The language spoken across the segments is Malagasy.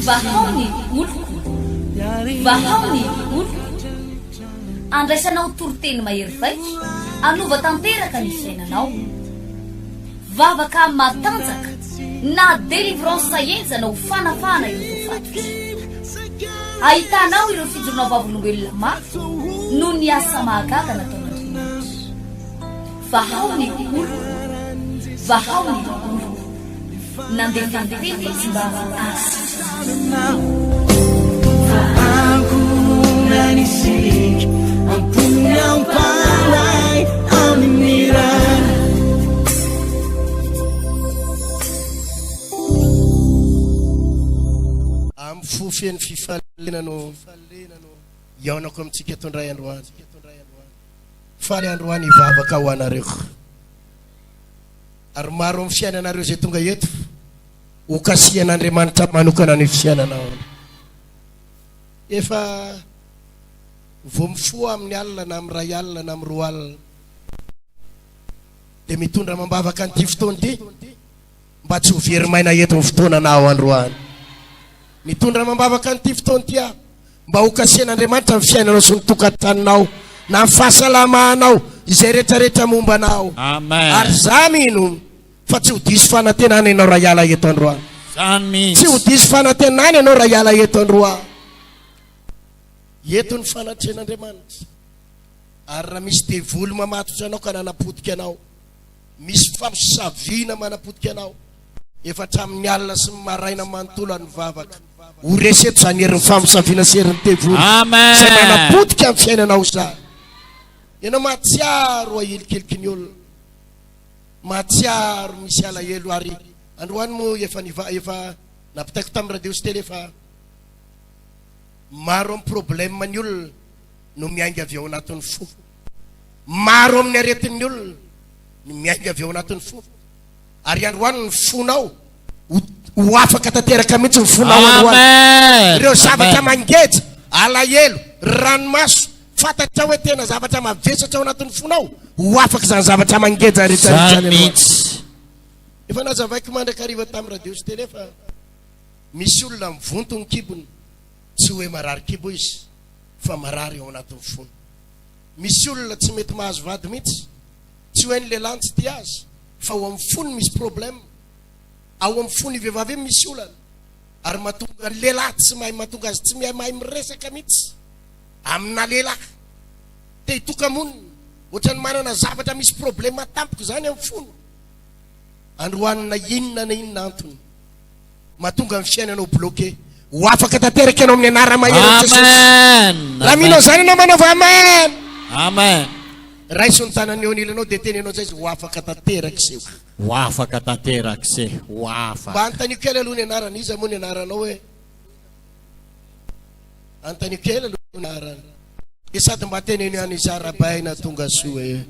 Vahaony oloko, vahaony oloko, andraisanao toroteny mahery vaika, anova tanteraka ny fiainanao, vavaka matanjaka na délivrance enjana ho fanafana ireo fatotra. Ahitanao ireo fijorona vavolombelona mafy no ny asa mahagaga nataon'Andriamanitra. Vahaony oloko, vahaony oloko, nandefandefety sy mba am fofeny fifalenano iaonako amintsika tondray androany faly androany ivavaka ho anareo ary maro amin'ny fiainanareo zay tonga eto ho kasian'Andriamanitra manokana ny fiainanao efa vo mifoa amin'ny alina na amin'ny ray alina na amin'ny roa alina dia mitondra mambavaka an'ity fotoana ity mba tsy ho verimaina eto amin'ny fotoananao androany. Mitondra mambavaka an'ity fotoana ity mba ho kasian'Andriamanitra amin'ny fiainanao sy ny tokantraninao na ny fahasalamanao izay rehetrarehetra momba anao. Amen. Ary za mino fa tsy ho diso fanantenana ianao raha hiala eto androany. Tsy ho diso fanantenana ianao raha hiala eto androany. Eto ny fanatren'Andriamanitra. Ary raha misy devoly mamatotra anao ka nanapodika anao, misy famosavina manapodika anao, efa hatramin'ny alina sy maraina manontolo any vavaka ho reseto zany herin'ny famosaviana sy herin'ny devoly zay manapodika amin'ny fiainanao zany. Ianao mahatsiaro ahelikeliky ny olona, mahatsiaro misy alahelo. Ary androany moa efa napitaiko tamin'ny radio sy télé fa maro amin'ny problème ny olona no miainga avy ao anatin'ny fo, maro amin'ny aretin'ny olona no miainga avy ao anatin'ny fo. Ary androany ny fonao ho afaka tanteraka mihitsy ny fonao androany. Ireo zavatra mangeja, alahelo, ranomaso, fantatra hoe tena zavatra mavesatra ao anatin'ny fonao, ho afaka zany zavatra mangeja rehetra mihitsy. Efa nazavaiko mandrakariva tamin'ny radio sy télé fa misy olona mivonto ny kibony, tsy hoe marary kibo izy fa marary ao anatin'ny fono. Misy olona tsy mety mahazo vady mihitsy, tsy hoe ny lehilahy tsy tia azy fa ao amin'ny fony misy problème. Ao amin'ny fony vehivavy misy olana, ary mahatonga ny lehilahy tsy mahay, mahatonga azy tsy mahay miresaka mihitsy amina lehilahy. Te hitoka-monina ohatrany manana zavatra misy problème tampoko zany amin'ny fony. Androany na inona antony mahatonga ny fiainanao bloqué, ho afaka tanteraka ianao amin'ny anara mahery Jesosy. Raha minao zany ianao manova amen. Amen. Raiso ny tanany eo anilanao dia teny ianao zay izy ho afaka tanteraka seho. Ho afaka tanteraka seho. Ho afaka. Mba antanio kely aloha ny anarany, iza moa ny anaranao hoe antanio kely aloha ny anarany. Dia sady mba teny eny izy arabaina tonga soa e.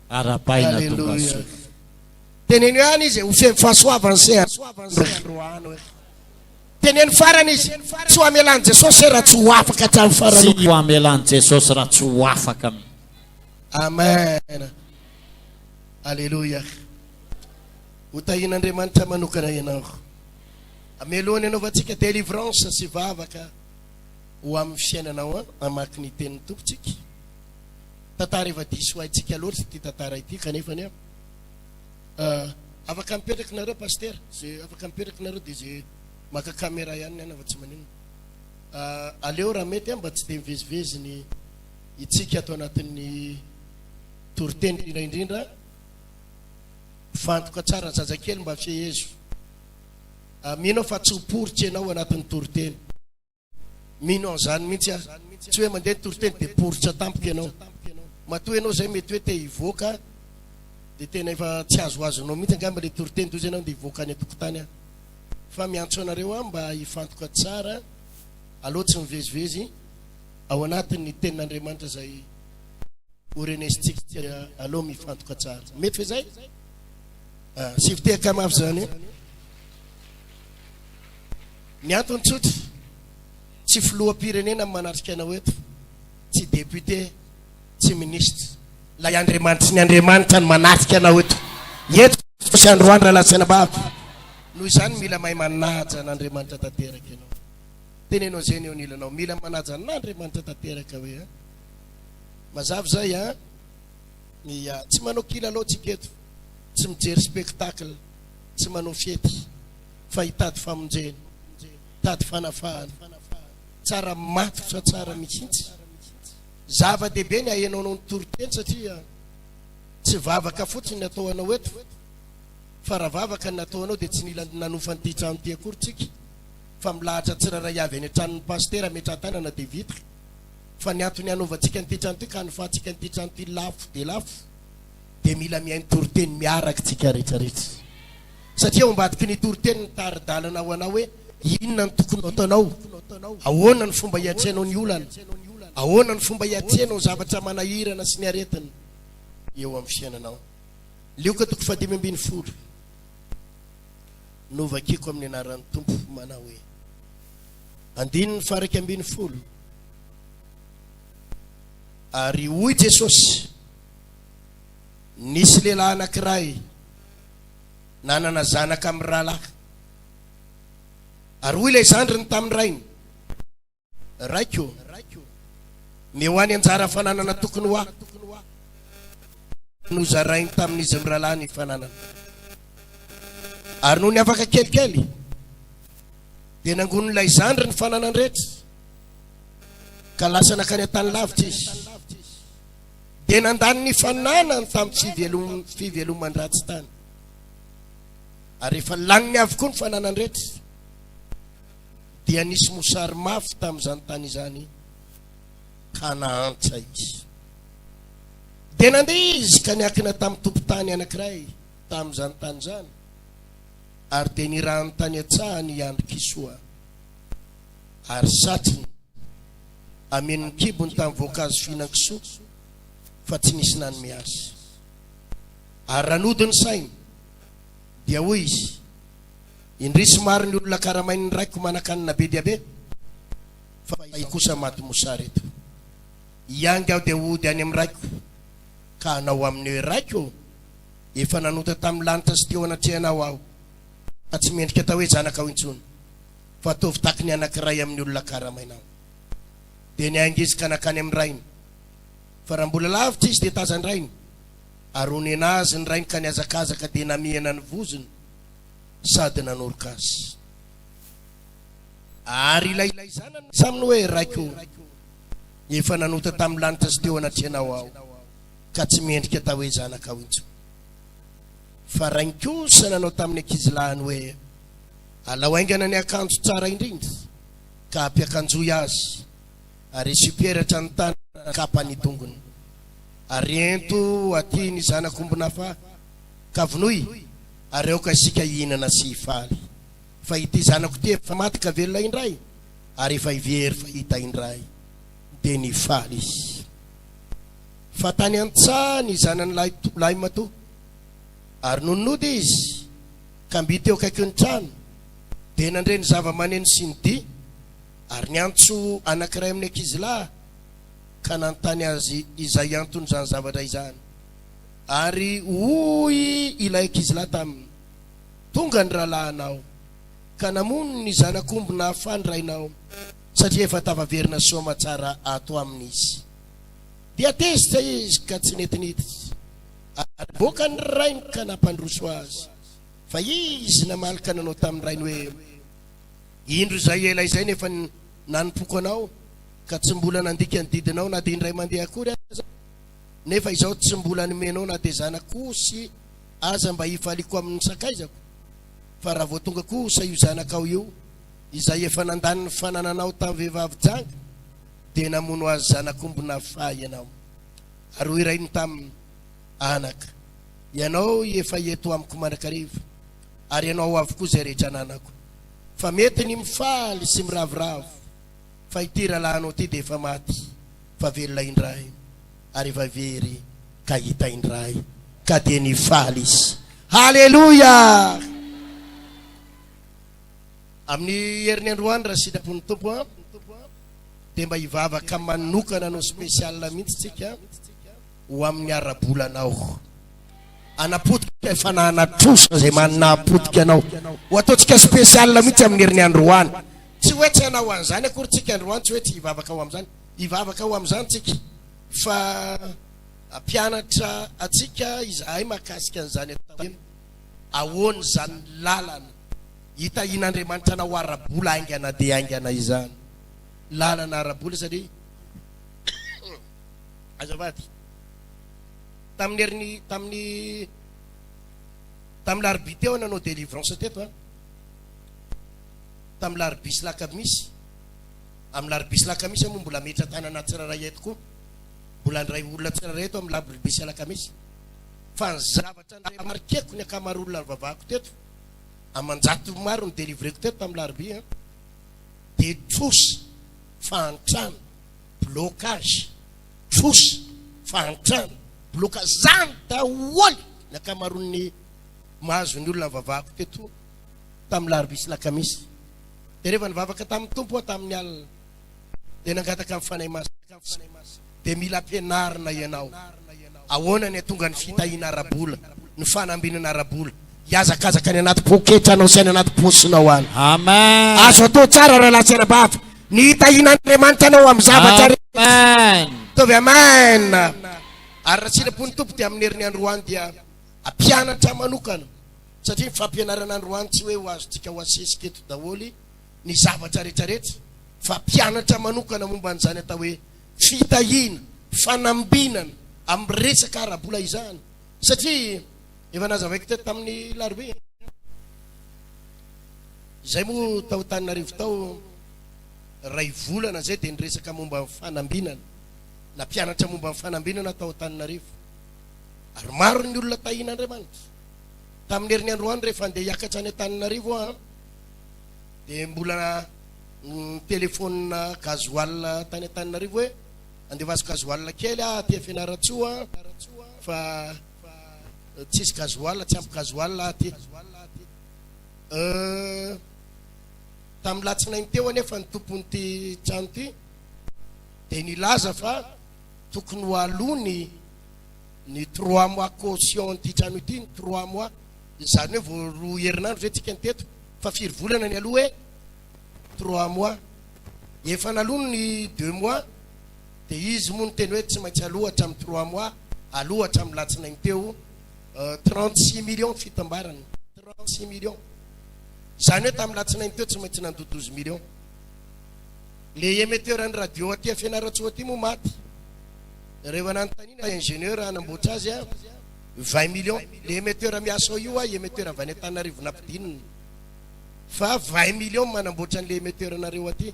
Arabaina tonga soa. Teny eny ihany izy ho femy fahasoavany se androany. Teny eny farany izy tsy ho amelan'i Jesosy raha tsy ho afaka hatramin'ny farany. Tsy ho amelan'i Jesosy raha tsy ho afaka. Amen. Alléluia. Ho tahin'Andriamanitra manokana ianao. Amelohany ianao vatsika délivrance sy vavaka ho amin'ny fiainanao amaky ny tenin'ny tompontsika. Tantara efa diso ho haitsika loatra ity tantara ity kanefa ny afaka mipetraka nareo paster, zay afaka mipetraka nareo dia zay maka caméra ihany ny anafa tsy manino. Aleo raha mety mba tsy dia mivezivezy ny itsika atao anatin'ny toroteny indrindra fantoka tsara ny zazakely mba fiehezo. Minao fa tsy hoporitra ianao anatin'ny toroteny. Minao zany mihitsy tsy hoe mandeha toroteny dia poritra tampoka ianao. Matoa ianao zay mety hoe te hivoaka dia tena efa tsy azoazonao mihitsy angamba le toroteny toy zay ianao dia hivoaka any an-tokotany. Fa miantso anareo mba hifantoka tsara, aloha tsy mivezivezy ao anatin'ny tenin'Andriamanitra zay orenesitsika, aloha mifantoka tsara. Mety fe zay? Sy fitehaka mafy zany. Ny antony tsotra, tsy filoham-pirenena manatrika anao eto, tsy député, tsy ministre. Lay Andriamanitra, ny Andriamanitra ny manatrika anao eto. Eto sy androany raha latsana bavy. noho izany mila mahay manaja n'Andriamanitra tanteraka ianao. Tenenao zay eo nilanao, mila manaja n'Andriamanitra tanteraka hoe mazava zay tsy manao kilalao tsika eto, tsy mijery spectacle, tsy manao fety, fa hitady famonjena, hitady fanafahana, tsara matotra tsara mihitsy. Zava-dehibe ny ahenao ny toriteny satria tsy vavaka fotsiny natao anao eto, fa raha vavaka nataonao dia tsy nila nanofany ty trano ty akory tsika, fa milahatra tsiraray avy any an-tranon'ny pastera metra-tanana dia vita. Fa ny antony anaovantsika nyty trano ty ka nofahantsika nyty trano ty lafo dia lafo, dia mila mihainy toriteny miaraka tsika rehetrarehetra, satria ombadiky ny toriteny ny taridalana ho anao hoe inona ny tokony ataonao, ahoana ny fomba hiatrenao ny olana, ahoana ny fomba hiatrenao zavatra manahirana sy ny aretiny eo amin'ny fiainanao. Lioka toko 5:10 novakiko amin'ny anaran'ny Tompo manao hoe 9:10. Ary hoy Jesosy, nisy lehilahy anankiray nanana zanaka amin'ny rahalahy, ary hoy ilay zandriny tamin'ny rainy, raiko mehoany anjara fananana tokony ho ahy, nozarainy tamin'izy amin'ny rahalahy ny fananana. Ary noho ny afaka kelikely dia nangonon'ilay zandry ny fananany rehetra, ka lasa nakany an-tany lavitra izy, dia nandany ny fananany tamin'ny fivelomany-dratsy tany. Ary rehefa laniny avokoa ny fananany rehetra dia nisy mosary mafy tamin'izany tany izany, ka nahantra izy. Dia nandeha izy ka niakina tamin'ny tompon-tany anankiray tamin'izany tany izany, ary dia nirahany tany atsahany iandro kisoa, ary satriny amen'ny kibony tamin'ny voankazo fihinan-kisoa, fa tsy nisy nany miasa. Ary ranodiny sainy dia hoy izy, indrisy maro ny olona karamainy raiko manakanina be dia be, fa i kosa maty mosary eto. Iangy aho dia hody any amin'ny raiko, ka anao amin'ny hoe raiko efa nanota tamin'ny lanitra sy teo anatrehanao aho, fa tsy mendrika atao hoe zanaka ao intsony, fa ataovy taky ny anankiray amin'ny olona karamainao. Dia niaingy izy ka nakany amin'ny rainy, fa raha mbola lavitra izy dia tazany rainy, ary onena azy ny rainy ka niazakazaka dia namihana ny voziny sady nanoroka azy. Ary ilay zanany saminy hoe raiko efa nanota tamin'ny lanitra sy teo anatrehanao aho, ka tsy mendrika atao hoe zanaka ao intsony. Fa rainy kosa nanao tamin'ny ankizilahiny hoe alao aingana ny akanjo tsara indrindra, ka ampiakanjoy azy, ary siperatra ny tany kapa ny dongony, ary ento aty ny zanak'ombona fa ka vonoy, ary eo ka isika hihinana sy hifaly. Fa ity zanako ty efa maty ka velona indray, ary efa hivery fa hita indray, dia nifaly izy. Fa tany an-tsaha ny zanany lahy matoa, ary nononody izy ka mby teo akaiky ny trano, dia nandreny zava-maneno sy ny dia, ary niantso anankiray amin'ny ankizilahy ka nanontany azy izay antony zany zavatra izany. Ary hoy ilay ankizilahy taminy, tonga ny rahalahinao ka namono ny zanak'omby na afandраinao, satria efa tavaverina soma tsara ato amin'izy. Dia tezitra izy ka tsy netinititra, ary boaka ny rainy ka nampandroso azy, fa izy namalika nanao tamin'ny rainy hoe indro zay ela izay nefa nanimpoko anao, ka tsy mbola nandika ny didinao na dia indray mandeha akory aza, nefa izao tsy mbola nomenao na dia zanak'osy aza mba hifaliko amin'ny sakaizako. Fa raha vao tonga kosa io zanakao io izay efa nandany ny fanananao tamin'ny vehivavy janga, dia namono azy zanak'ombona fahy ianao. Ary hoy rainy tamin'ny anaka, ianao efa eto amiko manakarivo, ary ianao avokoa izay rehetra ananako, fa mety ny mifaly sy miravoravo, fa ity rahalahinao ty dia efa maty, fa velona indray, ary efa very ka hita indray, ka dia nifaly izy. Haleluya! Amin'ny herin'ny androany raha sitrapon'ny tompo dia mba hivavaka manokana no spesial mihitsy tsika ho amin'ny arabolanao, anapotika mety fanahana trosa zay manana potika anao ho ataontsika spécial mihitsy amin'ny herin'ny androany tsy hoe tsy hanao an'izany akory tsika androany tsy hoe tsy hivavaka ao amin'izany hivavaka ao amin'izany tsika fa mpianatra atsika izahay mahakasika an'izany atao ahoana zany lalana hitahin'Andriamanitra anao arabola aingana dia aingana izany lalana arabola satria azavady tamin'ny larbi teo nanao délivrance teto tamin'ny larbisy lakamisy amin'ny larbisy lakamisy moa mbola metra tanana tsiraray eto koa mbola ndray olona tsiraray eto amin'ny larbisy lakamisy fa ny zavatra marikeko ny akamaroolona vavako teto amanjato maro ny délivreko teto tamin'ny larbi de trosy fantrano blocage trosy fantrano blocage zany daholy ny akamaroan'ny mahazo ny olona vavako teto tamin'ny larbisy lakamisy de rehefa nivavaka tamin'ny tompo tamin'ny alina de nangataka amin'ny fanay masy de mila ampianarina ianao ahoana ny tonga ny fitahiana arabola ny fanambinana arabola hiazakazaka ny anaty poketra anao sy any anaty posinao any Amen. azo atao tsara raha latsarabavy ny hitahin'Andriamanitra anao amin'ny zavatra Amen. tovy amen ary raha tsirapony tompo dia amin'ny herin'ny androany dia ampianatra manokana satria fampianarana androany tsy hoe ho azotsika ho asesika eto daholy ny zavatra rehetrarehetra fa mpianatra manokana momba n'izany atao hoe fitahina fanambinana amin'ny resaka arabola izany satria efa nazavaiko teto tamin'ny larbe zay moa tao Tananarivo tao ray volana zay de niresaka momba amin'ny fanambinana na mpianatra momba amin'ny fanambinana tao Tananarivo ary maro ny olona tahin'Andriamanitra tamin'ny herin'ny androany rehefa andeha hiakatra any Tananarivo de mbola telefona gazoal tany Tananarivo hoe andevazo gazoal kely aty Fianaratsoa fa tsisy gazoal tsy ampy gazoal aty tamin'ny latsinainy teo anefa ny tompon'ity trano ty de nilaza fa tokony ho alony ny 3 mois caution ty trano ity ny 3 mois izany hoe vao roa herinandro zay tsika niteto fa 4 volana ny aloha hoe 3 mois efa nalony ny 2 mois de izy moa ny teny hoe tsy maintsy alohatra amin'ny 3 mois alohatra amin'ny latsinainy teo 36 millions fitambarany 36 millions zany hoe tamin'ny latsinainy teo tsy maintsy nando 12 millions le émetteur ny radio aty Fianaratsoa aty moa maty rehefa nanotanina ingénieur anamboatra azy 20 millions le émetteur miasa io émetteur avy any Tananarivo nampidinina fa 20 millions manamboatra an'le émetteur nareo aty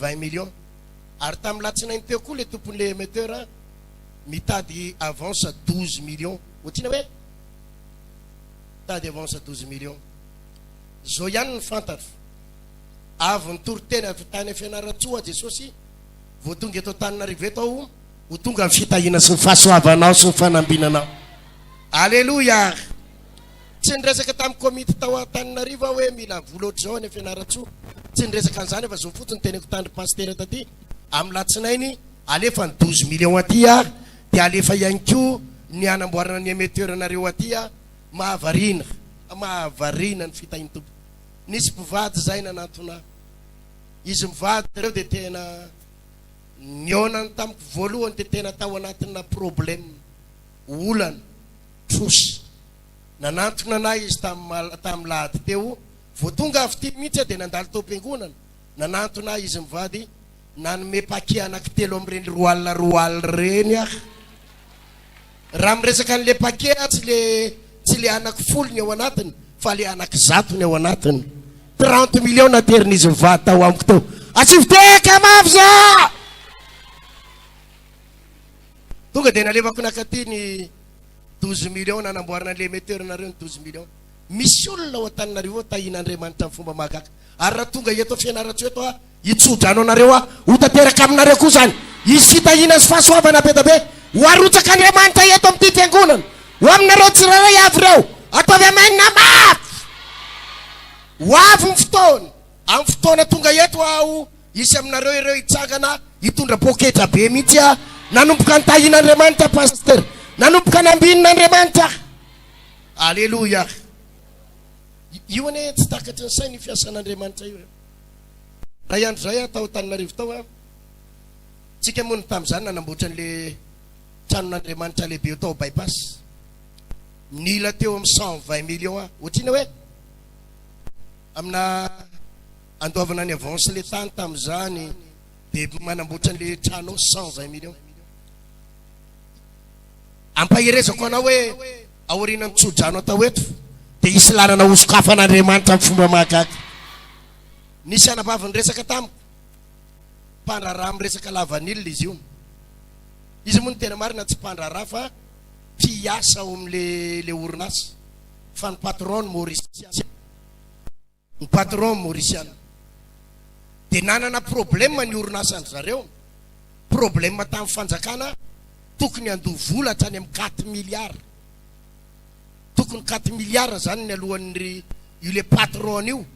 20 millions ary tamin'ny latsinainy teo koa le tompon'le émetteur mitady avance 12 millions ohatrina hoe tady avance 12 millions zao ihany ny fantatra avy ny torotena tany Fianaratsoa Jesosy vao tonga eto Tananarivo eto ao ho tonga ny fitahina sy ny fahasoavanao sy ny fanambinanao alleluia tsy niresaka tamin'ny komity tao Tananarivo hoe mila vola ohatr'izao ny Fianaratsoa tsy niresaka an'izany efa zao fotsiny teneko tandry pasteur taty amin'ny latsinainy alefa ny 12 millions aty de alefa ihany koa ny anamboarana ny émetteur nareo aty mahavarina ny fitahiny tompo nisy mpivady zay nanantona izy mivady reo de tena nionany tamiko voalohany de tena tao anatina problème olana trosy nanantona anay izy tamin'ny lahady teo vao tonga avy ty mihitsy de nandalo tao am-piangonana nanantona izy mivady nanome paquet anaky 3 amin'ireny roal reny raha miresaka an'le paquet tsy le anaky 10 ny ao anatiny fa le anaky 100 ny ao anatiny 30 millions naterin'izy mivady tao amiko teo atsiviteka mafy za tonga de nalevako nakaty ny 12 millions nanamboarana le émetteur nareo ny 12 millions misy olona ao Antananarivo tahin'Andriamanitra amin'ny fomba mahagaga ary raha tonga eto Fianaratsoa eto hitsodrano anareo ho tanteraka aminareo koa zany izy fitahina sy fahasoavana be da be ho arotsaka Andriamanitra eto amin'ity fiangonana ho aminareo tsiraray avy reo ataovy amainina mafy ho avy ny fotoana amin'ny fotoana tonga eto aho isy aminareo ireo hitsangana hitondra poketra be mihitsy nanomboka ny tahin'Andriamanitra pasteur nanomboka nambin'Andriamanitra Aleluia. Io ane tsy takatry ny sainy fiasan'Andriamanitra io. Raha andro zay atao Tananarivo tao a. Tsika moa tamin'izany nanamboatra an'le tranon'Andriamanitra lehibe tao bypass. Nila teo amin'ny 120 millions a. Ohatrina hoe amina andoavana ny avance le tany tamin'izany dia manamboatra an'le trano 120 millions. Ampaherezako anao hoe aoriana ny tsodrano atao eto dia isy lalana osokafan'Andriamanitra amin'ny fomba mahagaga. Nisy anabavy resaka tamiko mpandraraha amin'ny resaka lavanilina izy io. Izy moa ny tena marina tsy mpandraraha fa mpiasa ao amin'le orinasa fa ny patron Mauriciana. Ny patron Mauriciana dia nanana problème ny orinasa ny zareo. Problème tamin'ny fanjakana tokony andovola hatrany amin'ny 4 milliards. Tokony 4 milliards zany ny alohan'ny io patron io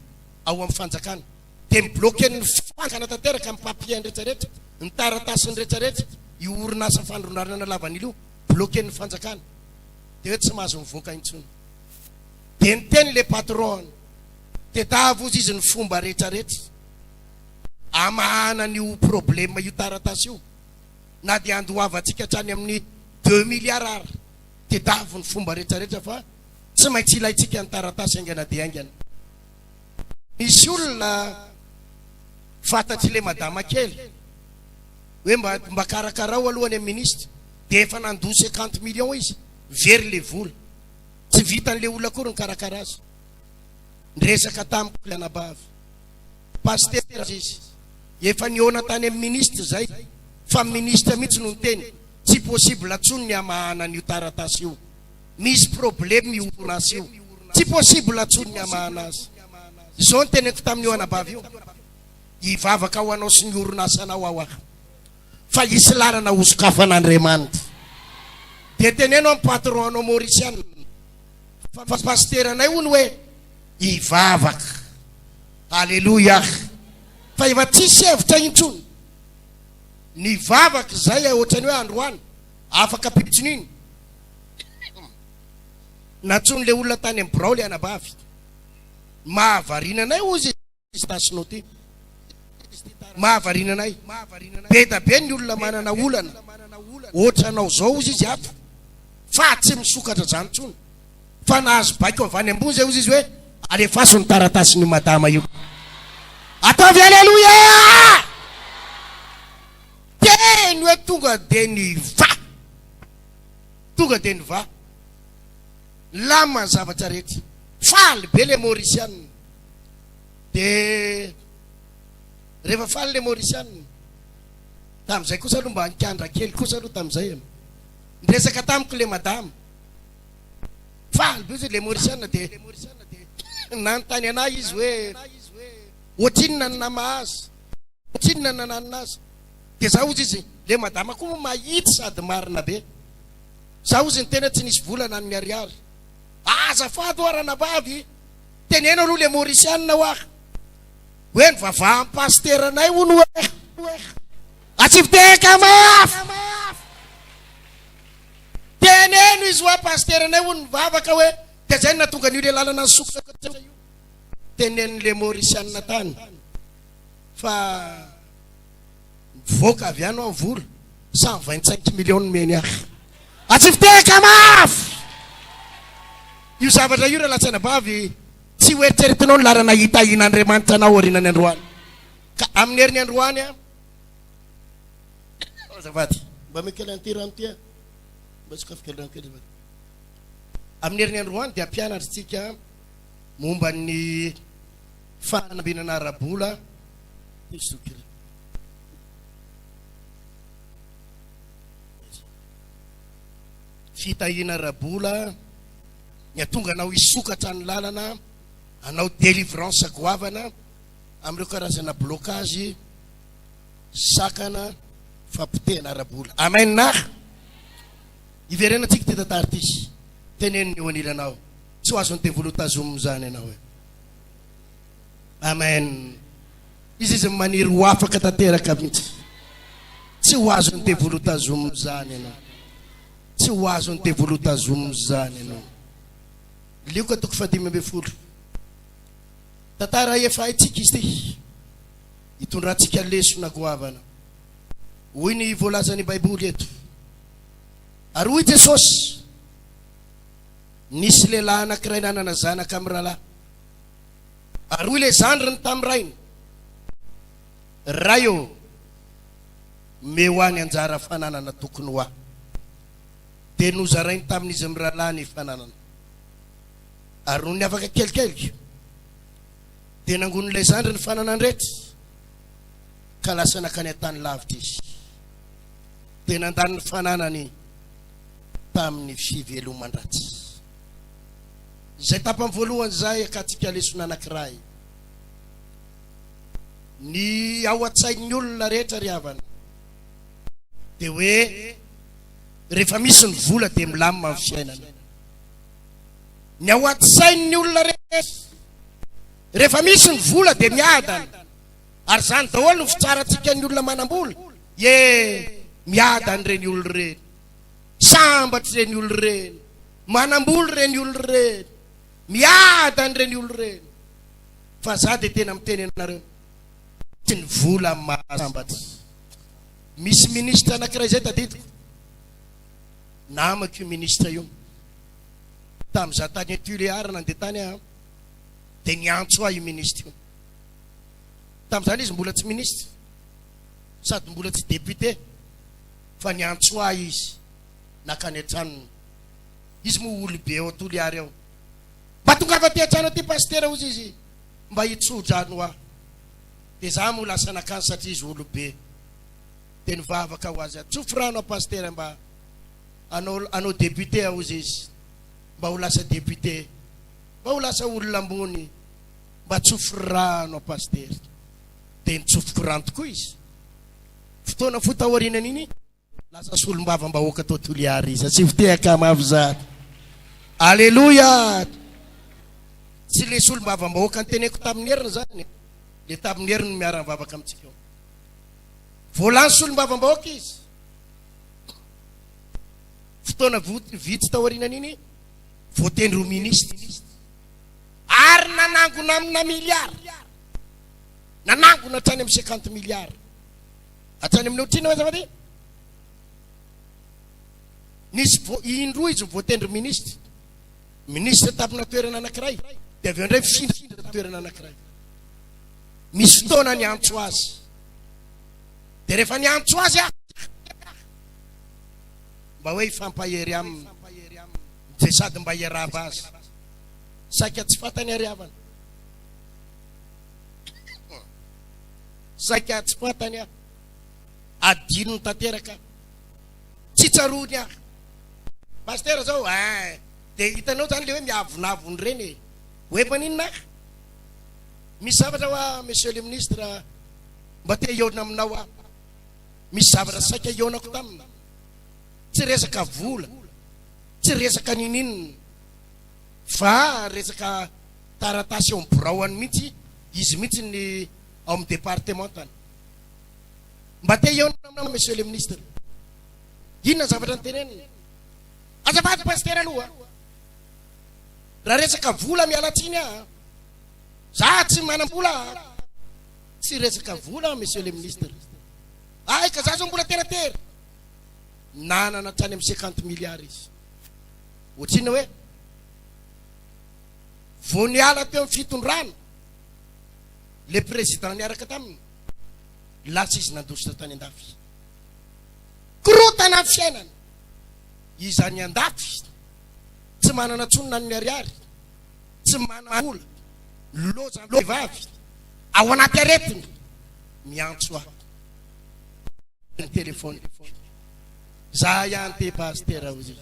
ao amin'ny fanjakana. Dia mibloqué ny fanjakana tanteraka amin'ny papier rehetrarehetra, ny taratasy rehetrarehetra, io orinasa fandronarana lavanilina io bloqué ny fanjakana. Dia hoe tsy mahazo mivoaka intsony. Dia niteny le patron tedavo izy ny fomba rehetrarehetra amahana n'io problème io taratasy io. Na dia andoavantsika hatrany amin'ny 2 milliards tedavo ny fomba rehetrarehetra fa tsy maintsy ilaitsika ny taratasy aingana dia aingana. Misy olona fantatry le madama kely hoe mba karakarao alohany amin'ny ministre dia efa nandoa 50 millions izy very le vola. Tsy vitan'le olona akory ny karakara azy. Resaka tamiko le anabavy pasteur izy efa niona tany amin'ny ministre zay fa ministre mihitsy no niteny tsy possible atsony ny amahana n'io taratasy io. Misy problème io orinasa io. Tsy possible atsony ny amahana azy. Izao ny teneko tamin'io anabavy io. Hivavaka ho anao sy ny orinasanao ao aho. Fa hisy lalana osokafan'Andriamanitra. Dia teneno amin'ny patron anao Mauriciana. Fa pasteur anay hono hoe hivavaka. Aleluia. Fa efa tsisy hevitra intsony. Ny vavaka zay ohatrany hoe androany afaka pitsininy. Natsony le olona tany amin'ny Brao le anabavy. Mahavarinanay ozy stasinao ty. Mahavarinanay. Be da be ny olona manana olana. Ohatranao zao ozy izy ato. Fa tsy misokatra zany tsony. Fa nahazo baiko avany ambony zay ozy izy hoe alefaso ny taratasy ny madama io. Ataovy aleluia! Teny hoe tonga de ny va. Tonga de ny va. Lama zavatra rehetra. Faly be le Mauriciana. De rehefa faly le Mauriciana tamin'izay kosa aloha mba nikandra kely kosa aloha tamin'izay. Resaka tamiko le madama faly be izy le Mauriciana de nanontany anahy izy hoe ohatrinona ny nama azy, ohatrinona nananina azy. Dia zaho ozy izy le madama koa mahitsy sady marina be. Zaho ozy ny tena tsy nisy volana ny ariary. Azafady oarana bavy tenena aloha le Mauriciana ho aho hoe ny vavahan'ny pasteur anay hono hoe atsiviteka mafy. Teneno izy hoe pasteur anay hono vavaka hoe dia zay natonga an'io le lalana ny sokatra io. Tenen'le Mauriciana tany fa voka avy ano amin'ny vola 125 millions meny ahy. Atsiviteka mafy. Io zavatra io raha latsana bavy tsy hoeritreretinao ny lalana hitahin'Andriamanitra anao aorianany androany. Ka amin'ny herin'ny androany a azafady mba mikely antyra amty a mba sokafikely kely. Amin'ny herin'ny androany dia mpianatritsika momba ny fanambinana arabola. Fitahina arabola ny atonga anao isokatra ny lalana, anao délivrance goavana amin'ireo karazana blocage sakana fampitena arabola. Amen na iverena tsika ty tantara ty teneniny eo anilanao tsy ho azony tevolotazominy zany ianao hoe amen. Izy maniry ho afaka tanteraka mihitsy. Tsy ho azony tevolotazominy zany ianao. Tsy ho azony tevolotazominy zany ianao. Lioka toko 5 tantara efa haitsika izy ty hitondrantsika lesona goavana hoy ny voalazan'ny baiboly eto. Ary hoy Jesosy, nisy lehilahy anankiray nanana zanaka amin'ny rahalahy. Ary hoy le zandriny tamin'ny rainy, ray eo me ho any anjara fananana tokony ho ahy. Dia nozarainy tamin'izy amin'ny rahalahy ny fananana. Ary noho ny afaka kelikely dia nangon'ilay zandriny fananandrety ka lasa nakany an-tany lavitra izy. Dia nandany ny fananany tamin'ny fiveloman-dratsy. Izay tapany voalohany zay akatsika lesona anankiray. Ny ao an-tsain'ny olona rehetra ry havana dia hoe rehefa misy ny vola dia milamina amin'ny fiainana. Ny ao an-tsain'ny olona rehetra rehefa misy ny vola dia miadana. Ary zany daholo no fitsarantsika ny olona manam-bola. Miadana reny olona reny, sambatry reny olona reny, manam-bola reny olona reny, miadana reny olona reny. Fa za dia tena miteny anareo, tsy ny vola mahasambatra. Misy ministra anankiray zay tadidiko, namako io ministra io. Tamin'iza tany Tuléar nandeha tany aho, dia niantso ahy io ministra io. Tamin'izany izy mbola tsy ministra sady mbola tsy député, fa niantso ahy izy nakany an-tranony. Izy moa olobe ao Tuléar ao. Mba tonga avy aty an-trano aty pasteur ozy izy, mba hitsodrano aho. Dia za moa lasa nakany satria izy olobe. Dia nivavaka ho azy, tsofrano a pasteur mba anao député ao izy, mba ho lasa député, mba ho lasa olona ambony, mba tsofrano a pasteur. Dia nitsofoko rano tokoa izy. Fotoana fotahorinana iny lasa solom-bava-bahoaka tao Tuléar izy. Tsy fitehaka mavy za. Alleluia. Tsy le solom-bava-bahoaka ny teneko tamin'ny heriny zany, le tamin'ny heriny miara-mivavaka amintsika eo. Voalany solom-bava-bahoaka izy. Fotoana vitsy tahorinana iny voatendry ho ministra. Ary nanangona amina miliara, nanangona hatrany amin'ny 50 miliara. Hatrany amin'ny otrina hoe zavady. Nisy indroa izy voatendry ministra. Ministra tapina toerana anankiray, dia avy eo indray findra toerana anankiray. Misy fotoana niantso azy. Dia rehefa niantso azy mba hoe ifampahery aminy, dia sady mba hiarava azy. Saika tsy fantany ary havana. Saika tsy fantany aho. Adino tanteraka. Tsy tsarony aho. Pasteur zao, dia hitanao zany le hoe miavonavony reny. Hoe maninona aho? Misy zavatra hoa monsieur le ministre, mba te hiaona aminao aho. Misy zavatra saika hiaonako tamina. Tsy resaka vola, tsy resaka nininina, fa resaka taratasy eo amin'ny braoany mihitsy, izy mihitsy ny ao amin'ny départementany. Mba te hiaona aminao monsieur le ministre. Inona zavatra ny teneniny? Azafady pasteur aloha. Raha resaka vola mialatsiny aho, za tsy manam-bola. Tsy resaka vola monsieur le ministre. Ay ka za zao mbola teratera. Nanana hatrany amin'ny 50 miliara izy. Ohatrina hoe vao niala teo amin'ny fitondrana, le président niaraka taminy, lasa izy nandositra tany an-dafy. Korotana amin'ny fiainana. Izy any an-dafy, tsy manana tsonona ny ariary, tsy manana vola, loza vehivavy, ao anaty aretiny, miantso aho. Ny telefony. Za ihany te pasteur ozy.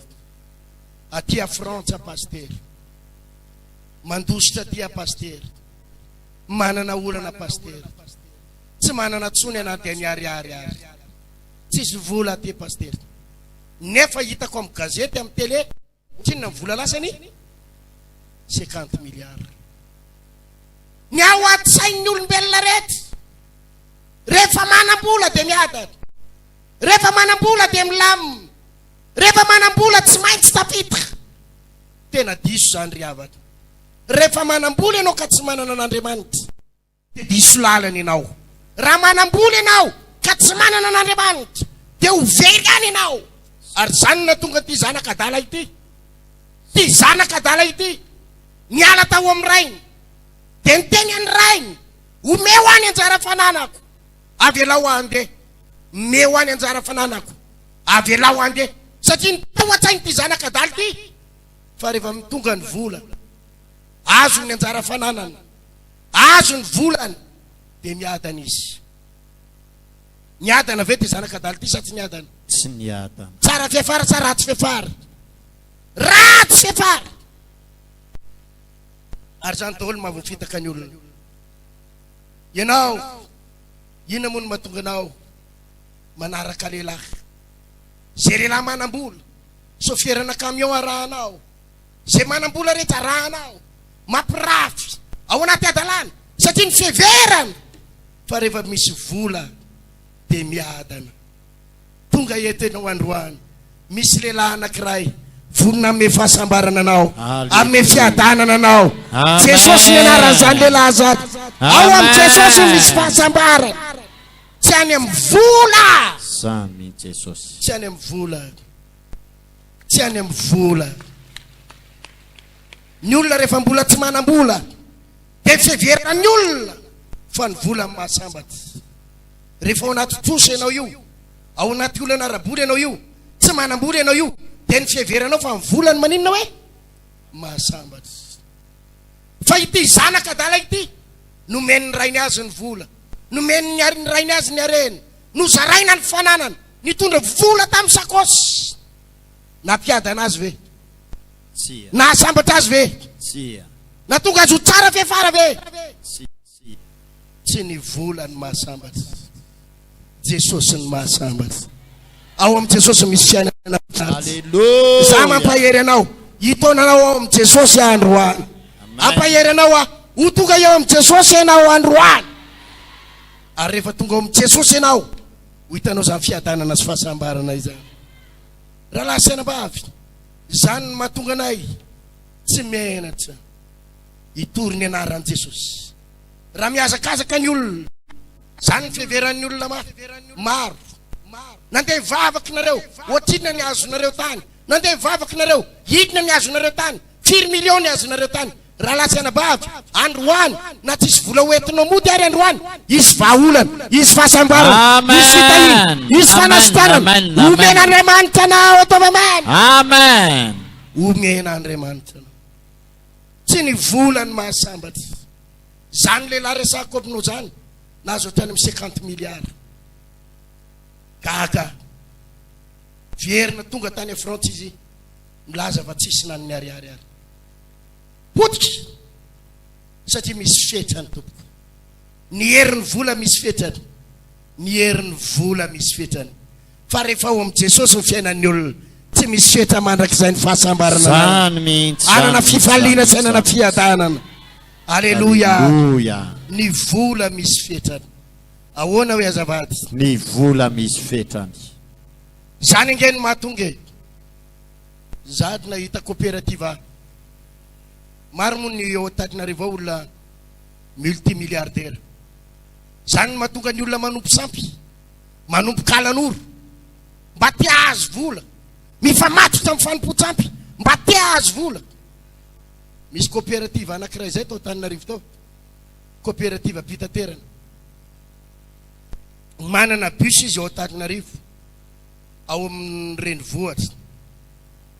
Aty a Frantsa pasteur. Mandositra aty a pasteur. Manana olana pasteur. Tsy manana tsony anaty any ariary. Tsisy vola aty pasteur. Nefa hitako amin'ny gazety amin'ny télé, tsinona ny vola lasany? 50 miliara. Ny ao an-tsain'ny olombelona rehetra, rehefa manam-bola dia miadana, rehefa manam-bola dia milamina, rehefa manam-bola tsy maintsy tafita. tena diso zany ry havatra. Rehefa manam-bola ianao ka tsy manana an'Andriamanitra dia diso lalana ianao. Raha manam-bola ianao ka tsy manana an'Andriamanitra dia ho very any ianao. Ary zany na tonga ty zanaka adala ity, ty zanaka adala ity niala tao amin'ny rainy dia niteny any rainy, omeo any anjara fananako, avelao andeha. Meo any anjara fananako, avelao andeha. Satria nitao an-tsainy ty zanaka adala ity, fa rehefa mitonga ny vola, azo ny anjara fananana, azo ny volany, dia miadana izy. Niadana ve ty zanaka adala ity sa tsy niadana? Tsy niadana. Tsara fiafara sa ratsy fiafara? Ratsy fiafara. Ary zany daholo mahavofitaka ny olona. Ianao, ina moa no mahatonga anao manaraka lehilahy? Zay lehilahy manam-bola, sofierana camion arahanao, zay manam-bola rehetra arahanao, mampirafy ao anaty adalana satria ny fiheverana. Fa rehefa misy vola dia miadana. Tonga eto ianao androany, misy lehilahy anankiray vonona ame fahasambarana anao, ame fiadanana anao. Jesosy ny anaran'izany lehilahy zany. Ao amin'ny Jesosy misy fahasambarana. Tsy any amin'ny vola. Samy Jesosy. Tsy any amin'ny vola. Tsy any amin'ny vola. Ny olona rehefa mbola tsy manam-bola dia fiheverana ny olona, fa ny vola amin'ny mahasambatra. Rehefa ao anaty trosa ianao io, ao anaty olana ara-bola ianao io, tsy manam-bola ianao io, dia ny fiheveranao fa ny vola ny maninona hoe mahasambatra. Fa ity zanaka adala ity, nomeny ny rainy azy ny vola, nomeny ny rainy azy ny areny, nozaraina ny fananana, nitondra vola tamin'ny sakosy. Nampiadana azy ve? Tsia. Nahasambatra azy ve? Tsia. Natonga azy ho tsara fiafara ve? Tsia. Tsy ny vola ny mahasambatra, Jesosy ny mahasambatra. Ao amin'ny Jesosy misy fiainana. Alleluia. Za mampahery anao, hitonanao ao amin'ny Jesosy androany. Ampahery anao ho tonga eo amin'ny Jesosy ianao androany. Ary rehefa tonga ao amin'ny Jesosy ianao, ho hitanao zany fiadanana sy fahasambarana izany. Rahalahy sy anabavy, zany ny mahatonga anay tsy menatra hitory ny anaran'i Jesosy. Raha miazakazaka ny olona, zany ny fiheveran'ny olona maro. Nandeha vavaky nareo, ohatrina ny azonareo tany. Nandeha vavaky nareo, hidina ny azonareo tany. 4 miliona ny azonareo tany. Rahalahy sy anabavy, androany na tsisy vola hoentinao mody ary androany, isy vahaolana, isy fahasambarana, isy fitahina, isy fanasitrarana. Omena Andriamanitra anao atao amen. Amen. Omena Andriamanitra anao. Tsy ny vola ny mahasambatra. Zany lehilahy resako aminao zany, nazo hatrany amin'ny 50 miliara. Gaga vierina tonga tany France izy milaza fa tsisy nany ny ariary. Potika satria misy fetrany tompoko. Ny herin'ny vola misy fetrany, ny herin'ny vola misy fetrany. Fa rehefa ao amin'ny Jesosy ny fiainan'ny olona, tsy misy fetra mandrak'izay ny fahasambarana. Zany mihitsy. Anana fifaliana sy anana fiadanana. Alleluia. Ny vola misy fetrany. Ahoana hoe azavady? Ny vola misy fetrany. Zany nge ny mahatonga zady nahita coopérative maro moa ny eo Antananarivo olona multimilliardaire. Zany mahatonga ny olona manompo sampy, manompo kalan'oro, mba tia azo vola, mifamatotra amin'ny fanompo-tsampy, mba tia azo vola. Misy coopérative anankiray zay tao Antananarivo tao, coopérative pitaterana. Manana bus izy ao Antananarivo, ao amin'ny renivohitra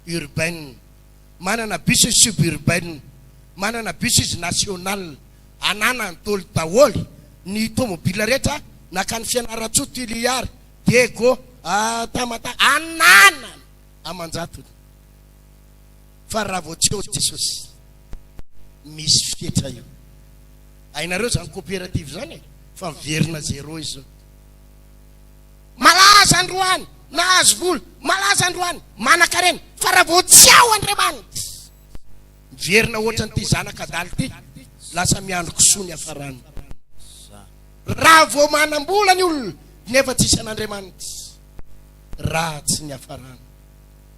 urbaine. Manana bus izy suburbaine, manana bus izy national. Anana antolo daholo ny tomobila rehetra nakany fianaratsoto Iliary, Diego, Tamata, anana amanjatony. Fa raha vao tsy eo Jesosy, misy fetra io. Ainareo zany coopérative zany, fa miverina zéro izy zao. Malaza androany, nahazo vola, malaza androany, manan-karena, fa raha vao tsy ao Andriamanitra, miverina ohatran'ity zanaka adaly ty, lasa miandro kisoa ny hafarany. Raha vao manam-bola ny olona, nefa tsisy an'Andriamanitra, ratsy ny hafarany.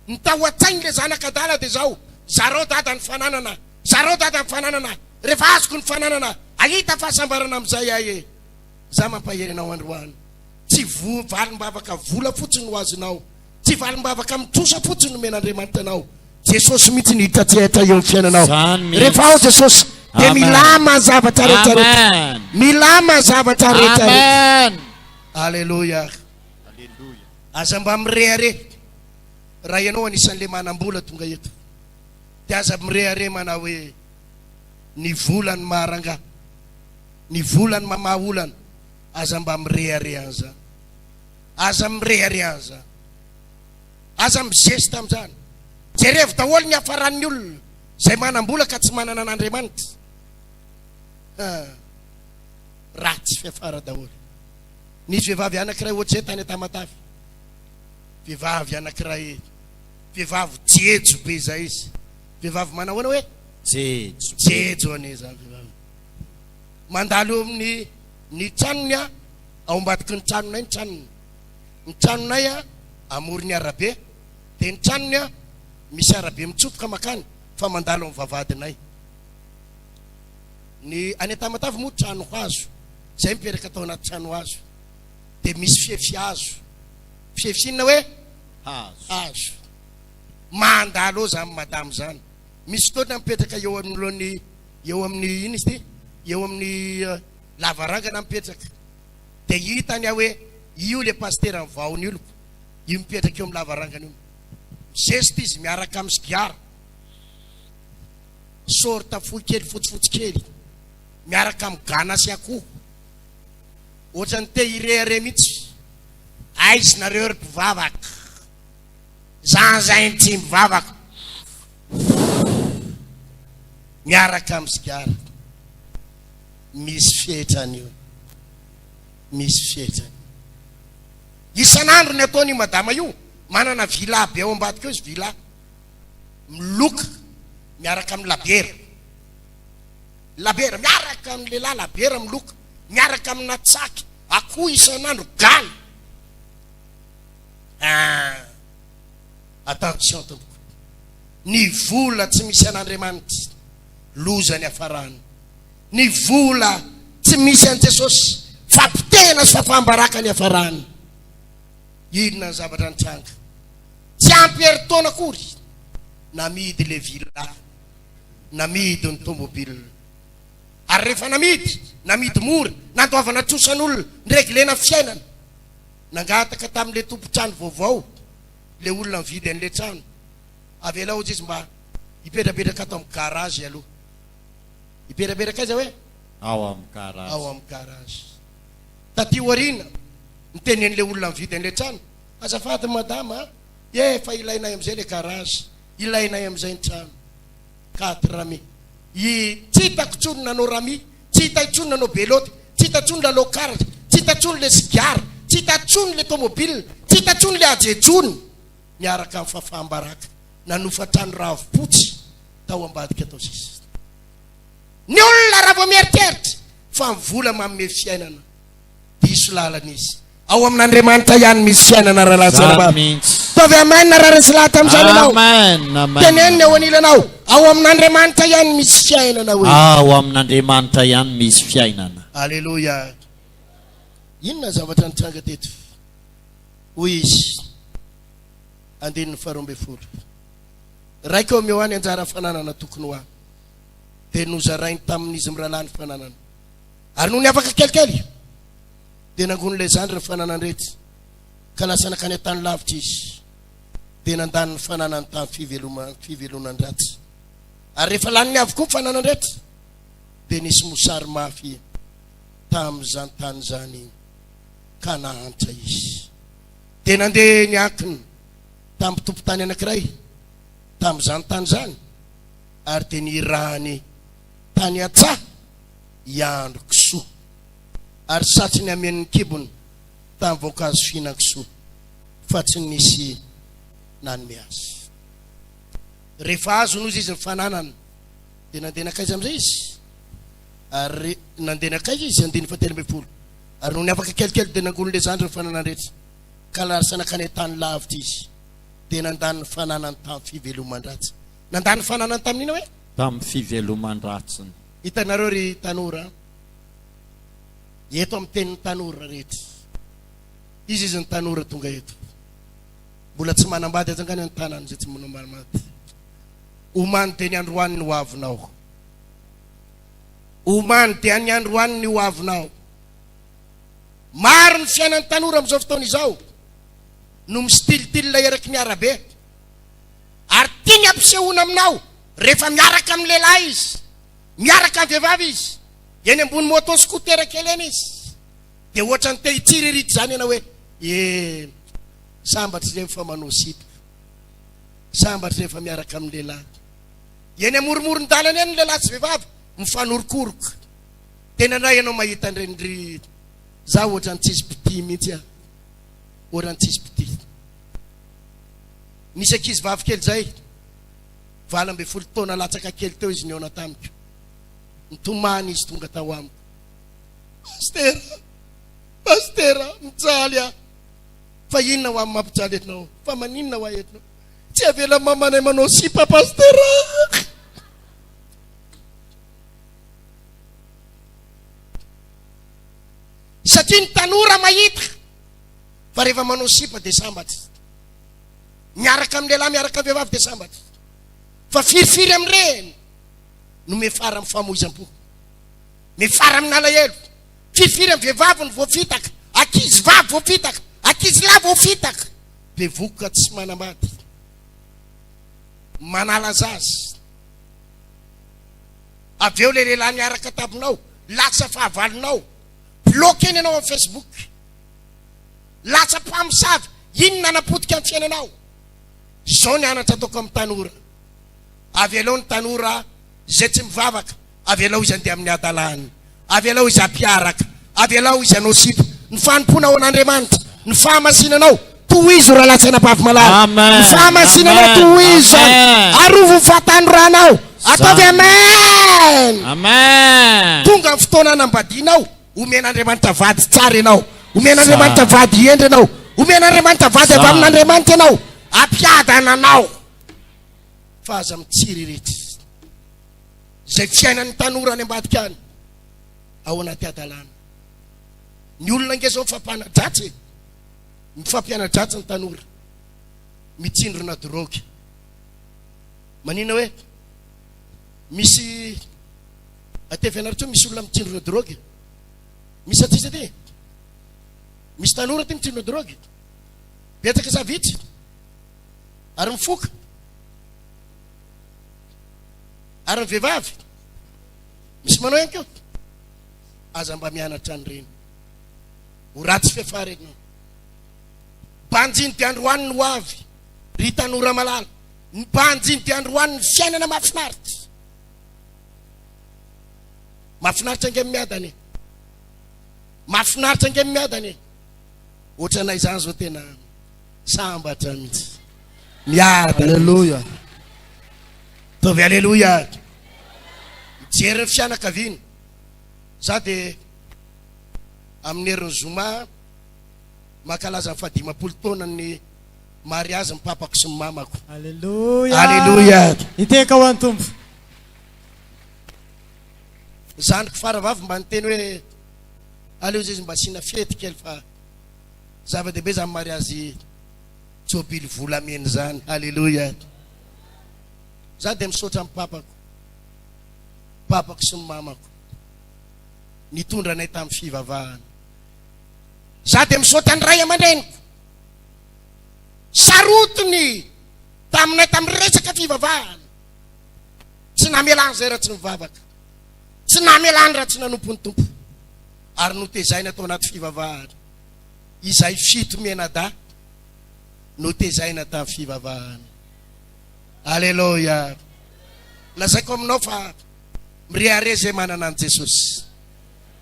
Ny tao an-tsainy le zanaka adala dia zao, zareo dada ny fananana, zareo dada ny fananana, rehefa azoko ny fananana, ahita fahasambarana amin'izay ahy za mampaherenao androany. Tsy valim-bavaka vola fotsiny ho azonao, tsy valim-bavaka mitrosa fotsiny men'Andriamanitra anao. Jesosy mihitsy ny hitatsehatra eo amin'ny fiainanao. Rehefa ao Jesosy dia milama zavatra rehetrarehetra, milama zavatra rehetrarehetra. Alleluia. Aza mba mirehare raha ianao anisan'le manam-bola tonga eto, dia aza mirehare mana hoe ny volany maharanga, ny volany mamaolana, aza mba mirehare an'izany, aza mirehare an'izany, aza mizesta amin'izany. Jerevy daholo ny hafaran'ny olona izay manam-bola ka tsy manana an'Andriamanitra, ratsy fiafara daholo. Nisy vehivavy anankiray ohatr'izay tany Tamatavy, vehivavy anankiray, vehivavy jejo be izay izy, vehivavy manao ahoana hoe jejo ane zany vehivavy. Mandalo eo amin'ny ny tranony a, ao ambadiky ny tranonay, ny tranonay a amoron'ny arabe, dia ny tranony a misy arabe mitsofoka makany, fa mandalo amin'ny vavadinay. Ny any Tamatavy moa trano hazo, izay miperaka atao anaty trano hazo, dia misy fiefy hazo, fiefy inona hoe hazo. Mandalo eo zany madamo zany, misy fotoana mipetraka eo amin'ny ino izy ty, eo amin'ny lavarangana mipetraka, dia hitany aho hoe io le pasteur amin'ny vaony ilo, io mipetraka eo amin'ny lavarangana io. Zesta izy miaraka amin'ny sigara, sorta fohy kely fotsifotsy kely, miaraka amin'ny gana sy akoho, ohatrany te irehare mihitsy. Aizy nareo ry mpivavaka, zany tsy mivavaka, miaraka amin'ny sigara. Misy fetrany io, misy fetrany. Isan'andro ny ataony madama io, manana vila be ao ambadika eo izy, vila miloka miaraka amin'ny labera, miaraka amin'ny lehilahy labera miloka, miaraka amin'ny tsaky, akoho isan'andro gana. Attention tompoko, ny vola tsy misy an'Andriamanitra lozany hafarany. Ny vola tsy misy an' Jesosy fampitena sy fafambaraka ny hafarany. Inona ny zavatra nitranga, tsy ampy herintaona akory, namidy le vila, namidy ny tomobile. Ary rehefa namidy mora, nandoavana trosan'olona, nreglena fiainana, nangataka tamin'le tompo-trano vaovao, le olona mividy an'le trano, avela ohatsy izy mba hipetrapetraka ato amin'ny garage aloha. Hipetrapetraka izy hoe ao amin'ny garage. Taty orina nitenen'le olona mividy an'le trano, azafady madama, fa ilainay amin'izay le garage, ilainay amin'izay ny trano. 4 mi tsy hitako tsony nanao rami, tsy hita tsony nanao beloty, tsy hita tsony lalao karatra, tsy hita tsony le sigara, tsy hita tsony le tomobile, tsy hita tsony le ajejony. Miaraka amin'ny fafambaraka, nanofa trano ravipotsy tao ambadika atao sisa. Ny olona raha vao mieritreritra fa mivola manome fiainana, diso lalan'izy. Ao amin'Andriamanitra ihany misy fiainana raha latsara. Tovy amen raha resy lahat amin'izany ianao. Tenenina eo anilanao, ao amin'Andriamanitra ihany misy fiainana hoe. Ao amin'Andriamanitra ihany misy fiainana. Alleluia. Inona zavatra nitranga teto? Hoy izy, andininy 12. Raika eo amieo any anjara fananana tokony ho ahy, dia nozarainy tamin'izy mirahalahy ny fananana. Ary noho ny afaka kelikely, dia nangon'ilay zandry ny fananan'irety, ka lasa nakany an-tany lavitra izy, dia nandany ny fananany tamin'ny fivelonan-dratsy. Ary rehefa lany avokoa ny fananan'irety, dia nisy mosary mafy tamin'izany tany zany, ka nahantra izy. Dia nandeha niankiny tamin'ny mpitompon-tany anankiray tamin'izany tany zany, ary dia nirahany tany atsaha iandro kisoa, ary satsy ny amen'ny kibony tamin'ny voankazo fihinan-kisoa, fa tsy nisy nanome azy. Rehefa azo nozy izy ny fananana, dia nandeha nakaiza amin'izay izy, ary nandeha nakaiza izy 13. Ary noho ny afaka kelikely dia nangon'le zandry ny fananana rehetra, ka lasa nakany tany lavitra izy, dia nandany ny fananany tamin'ny fiveloman-dratsy. nandany fananany tamin'ina hoe tamin'ny fiveloman-dratsiny. hitanareo ry tanora eto amin'ny tenin'ny tanora rehetra izy ny tanora tonga eto mbola tsy manambady atsangany ny tanany zay tsy manambady omany dia ny androany ny hoavinao omany dia ny androany ny hoavinao maro ny fiainan'ny tanora amin'izao fotoana izao no mistilitila eraky ny arabe ary tiany ampisehoana aminao rehefa miaraka amin'ny lehilahy izy miaraka amin'ny vehivavy izy eny ambony moto scooter kely eny izy dia ohatra ny te hitsiry irity zany ianao hoe sambatry rehefa manao sipa sambatry rehefa miaraka amin'ny lehilahy eny amoromorondalana eny ny lehilahy sy vehivavy mifanorokoroka tena ndray ianao mahita ndrendry za ohatra ny tsisy piti mihitsy ohatra ny tsisy piti nisy ankizy vavy kely zay 12 taona latsaka kely teo izy niona tamiko nitomany izy tonga tao amiko pastera mijaly fa inona ho amin'ny mampijaly etinao fa maninona ho etinao tsy avela mamanay manao sipa pastera satria ny tanora mahita fa rehefa manao sipa dia sambatra miaraka amin'ny lehilahy miaraka amin'ny vehivavy dia sambatra fa firifiry amin'ireny no mefara amin'ny famoizam-po mefara amin'ny alahelo firifiry amin'ny vehivavy ny voafitaka ankizy vavy voafitaka ankizy lahy voafitaka be vokoka tsy manambady manala zazy avy eo le lehilahy miaraka taminao lasa fahavalinao bloke eny ianao amin'ny Facebook lasa mpamosavy inona napotika amin'ny fiainanao zao ny anatra ataoko amin'ny tanora avy alao ny tanora zay tsy mivavaka avy alao izy andeha amin'ny adalany avy alao izy ampiaraka avy alao izy anao sipa ny fanimpona ao an'Andriamanitra ny fahamasinanao tohizo raha latsana bavy malala ny fahamasinanao tohizo arovo fatanoranao ataovy amen tonga amin'ny fotoana anambadianao omen'Andriamanitra vady tsara ianao omen'Andriamanitra vady endry ianao omen'Andriamanitra vady avy amin'Andriamanitra ianao ampiadana anao fa aza mitsiry rehetra zay fiainan'ny tanora any ambadika any ao anaty adalana ny olona nge zao mifampianadratsy mifampianadratsy ny tanora mitsindrona drogy manina hoe misy atevy anaratra misy olona mitsindrona drogy misy atsisa ty misy tanora ty mitsindrona drogy betsaka za vitsy ary mifoka ary ny vehivavy misy manao ihany keo aza mba mianatra an'ireny ho ratsy fiafarenao banjiny dia androany ny ho avy ry tanora malala ny banjiny dia androany ny fiainana mahafinaritra mahafinaritra ange miadany mahafinaritra ange miadany ohatranay zany zao tena sambatra mihitsy miada alleluia tovy alleluia mijery ny fianakaviana za dia amin'ny herin'ny zoma mankalaza ny 15 taona ny mariazy ny papako sy ny mamako alleluia alleluia iteka ho an'ny tompo zandriko faravavy mba niteny hoe aleo zay izy mba sina fety kely fa zava-dehibe za mariazy tsobily volameny zany alleluia za dia misaotra amin'ny papako sy ny mamako nitondra anay tamin'ny fivavahana za dia misaotra ny ray aman-dreniko sarotiny taminay tamin'ny resaka fivavahana tsy namelany zay raha tsy mivavaka tsy namelany raha tsy nanompo ny tompo ary notezainy atao anaty fivavahana izay fito menada notezaina tamin'ny fivavahana alleluia lazaiko aminao fa mirehare zay manana an' Jesosy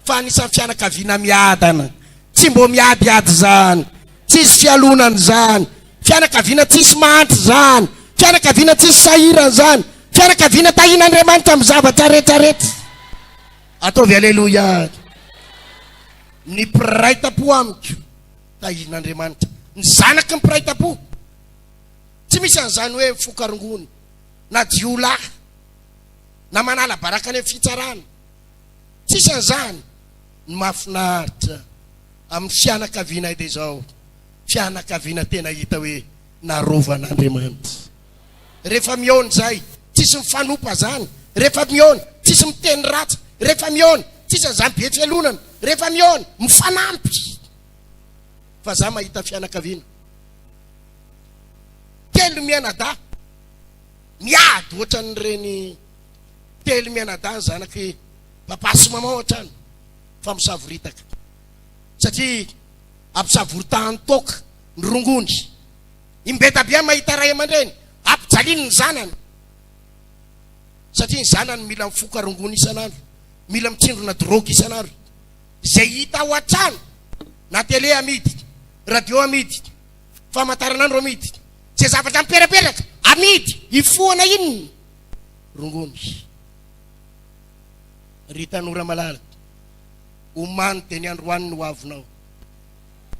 fa anisan'ny fianakaviana miadana tsy mbo miadiady zany tsisy fialonany zany fianakaviana tsisy mantry zany fianakaviana tsisy sahirany zany fianakaviana tahin'Andriamanitra amin'ny zavatra rehetrarehetra ataovy alleluia ny mpiray-tapo amiko tahin'Andriamanitra ny zanaky ny mpiray-tapo tsy misy an'izany hoe fokarongony na jiolahy na manala baraka any fitsarana tsisy an'izany ny mahafinaritra amin'ny fianakaviana ide zao fianakaviana tena hita hoe narovan'Andriamanitra rehefa miona zay tsisy mifanopa zany rehefa miona tsisy miteny ratsy rehefa miona tsisy an'izany be fialonana rehefa miona mifanampy fa za mahita fianakaviana telo mianada miady ohatran'ireny telo mianada ny zanaky papa sy mama ohatrany fa misavoritaka satria ampisavoritahany toka ny rongony imbetabiany mahita ray aman-dreny ampijaliany ny zanany satria ny zanany mila mifoka rongony isan'andro mila mitsindrona drogy isan'andro zay hita ao an-trano na tele amidy radio amidy famantaranandro amidy zay zavatra miperaperaka amidy ifoana iny rongony ry tanora malalaka omany de ny androany no avinao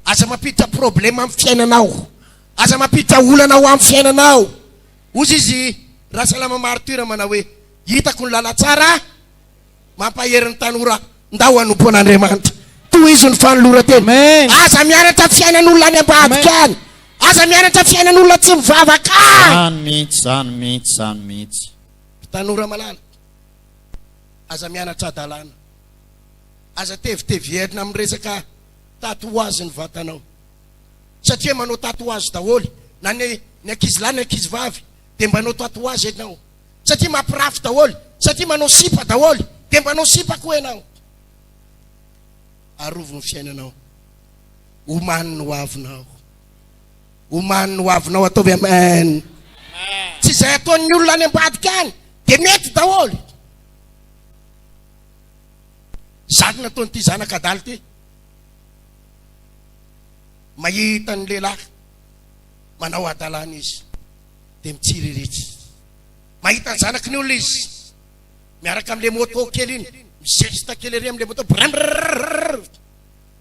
aza mampiditra problema amin'ny fiainanao aza mampiditra olanao amin'ny fiainanao ozy izy Rahasalama Martyr manao hoe hitako ny lala tsara mampaherin'ny tanora ndao anompo an'Andriamanitra toy izy ny fanolora teny aza mianatra fiainan'olona any ambadika any aza mianatra fiainan'olona tsy mivavaka zany mihitsy tanora malala aza mianatra adalana aza tevitevierina amin'ny resaka tatouage ny vatanao satria manao tatouage daholo na ny ankizy lahy ny ankizy vavy de mbanao tatouage ianao satria mampirafy daholo satria manao sipa daholo de mbanao sipa koa ianao arovony fiainanao omany no avinao omany no avinao ataovy amen tsy zay ataon'ny olona any ambadika any de mety daholo zany nataonyity zanakadaly ty mahita ny lehilahy manao adalana izy de mitsiriritry mahita ny zanaky ny olona izy miaraka am'le moto kely iny mizesta kely ary am'le moto brrrr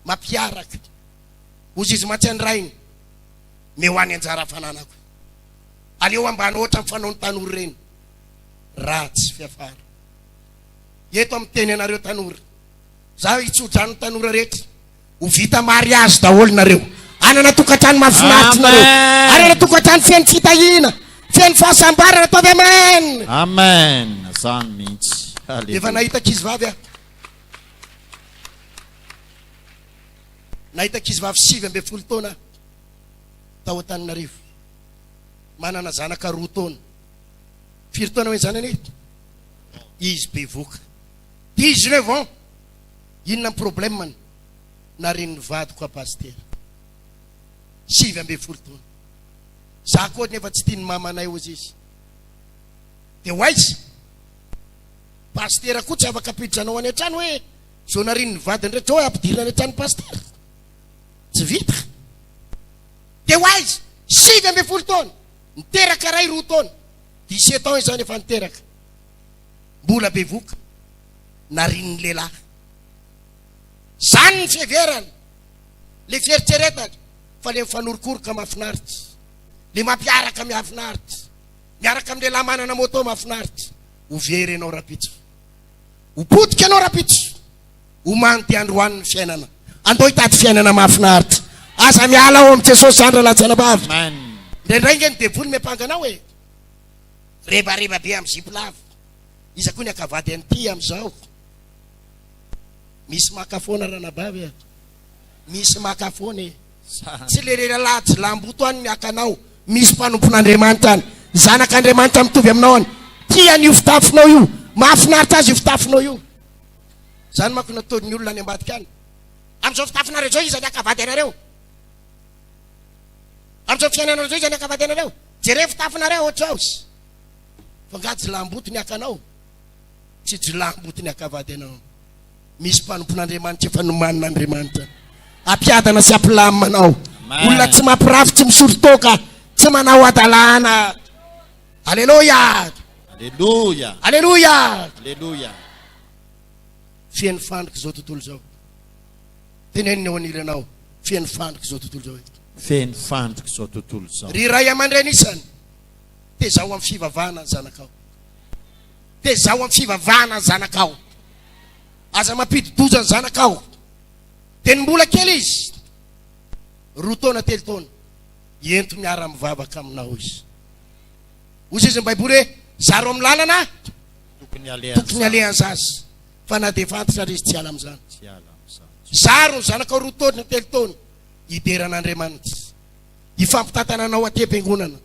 mampiaraka ozy izy matsy any rainy meo any anjara fananako aleo ambany ohatra mifanao ny tanora reny ratsy fiafara eto amin'ny teny anareo tanora za itsodrano tanora rehetra ho vita mariazy daholo nareo anana tokatrano mahafinaritra nareo anana tokatrano feno fitahina feno fahasambarana ataovy amen zany mihitsy efa nahitakizy vavy aho nahitakizy vavy 7 taona tao Antananarivo manana zanaka 2 taona 4 taona hoe zanany izy bevoka 19 ans inona ny problème nariny vadiko a pasteur 7 taona za koa nefa tsy tiany mamanay ozy izy de hoaizy pasteur koa tsy afaka apiditranao any an-trano hoe zao nariny ny vadiny rehetra hoe ampidirina any an-trano pasteur tsy vita de hoaizy 7 taona niteraka ray 2 taona 17 ans izany efa niteraka mbola bevoka nariny ny lehilahy zany ny fieverany le fieritseretany fa le mifanorokoroka mahafinaritra le mampiaraka mihafinaritra miaraka am'le lahy manana moto mahafinaritra ho very anao rapitso ho potika anao rapitso ho manty androany ny fiainana andao hitady fiainana mahafinaritra aza miala ao amin'ny Jesosy andra latsanabavy ndraindray nge ny devony miampanganao hoe rebareba be amin'ny ziplava iza koa ny akavady an'ity am'izao misy makafona ranabavy misy makafony tsy lelelalatsy lamboto any miakanao misy mpanompon'Andriamanitra any zanak'Andriamanitra mitovy aminao any tiany io fitafinao io mahafinaritra azy io fitafinao io zany manko nataon'ny olona any ambadika any am'izao fitafinareo zao izy ny akavady anareo am'izao fiainanareo zao izy ny akavady anareo jere fitafinareo ohatrao fa ngajy lamboto ny akanao tsy jilamboto ny akavady anao misy mpanompon'Andriamanitra efa nomanin'Andriamanitra ampiadana sy ampilamanao olona tsy mampirafy tsy misorotoka tsy manao adalana alleluia fiainy fandriky zao tontolo zao teneniny ao anilanao fiainy fandriky zao tontolo zao fiainy fandriky zao tontolo zao ry ray aman-dreny isany Tezao amin'ny fivavahana zanakao. Tezao amin'ny fivavahana zanakao. Aza mampidi-doja ny zanakao. Teny mbola kely izy. 2 taona 3 taona. Ento miara mivavaka aminao izy. Ozy izy ny Baiboly hoe zaro amin'ny lalana tokony alehan'ny zazy. Fa na dia fantatra izy tsy ala amin'izany. Zaro ny zanakao 2 taona 3 taona. Hideran'Andriamanitra. Ifampitantananao aty am-piangonana.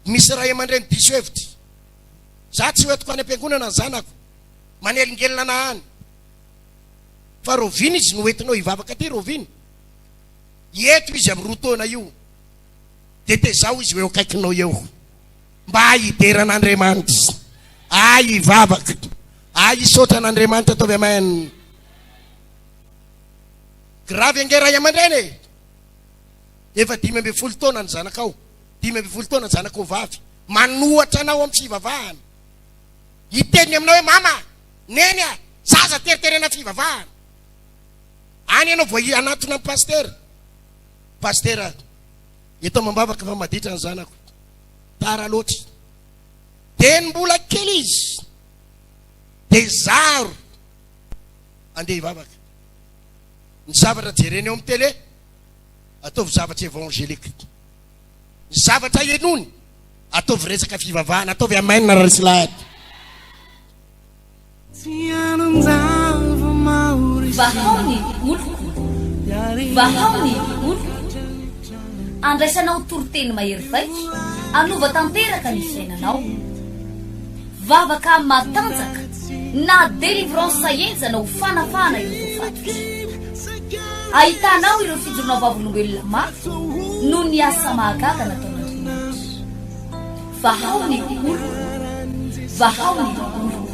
Misy ray aman-dreny diso hevitra. Za tsy hoentiko any am-piangonana ny zanako. Manelingelina na any. Fa roviny izy no entinao hivavaka aty roviny. Eto izy amin'ny 2 taona io. Dia tezao izy eo akaikinao eo. Mba hideran'Andriamanitra. Hivavaka. Hisaotra an'Andriamanitra ataovy amen. Gravy ange ray aman-dreny. Efa 15 taona ny zanakao. 15 taona ny zanakao vavy. Manohatra anao amin'ny fivavahana. Hiteny aminao hoe mama, neny a, zaza teriterena fivavahana. Any ianao voa anatona amin'ny pastera. Pastera, eto mambavaka fa maditra ny zanako. Tara loatra. Teny mbola kely izy. Dia zaro. Andeha hivavaka. Ny zavatra jereny eo amin'ny tele, ataovy zavatra evangelika. Ny zavatra enony, ataovy resaka fivavahana, ataovy amen na raha silahady. Vahaony oloko. Vahaony oloko. Andraisanao toroteny mahery vaika. Anova tanteraka ny fiainanao. Vavaka matanjaka. Na délivrance enjana ho fanafana ireo fatotra. Ahitanao ireo fijorona vavolombelona mafy no ny asa mahagaga nataon'Andriamanitra. Vahaony oloko. Vahaony oloko.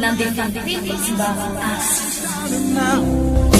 Nandeha tantely izy mba asitra.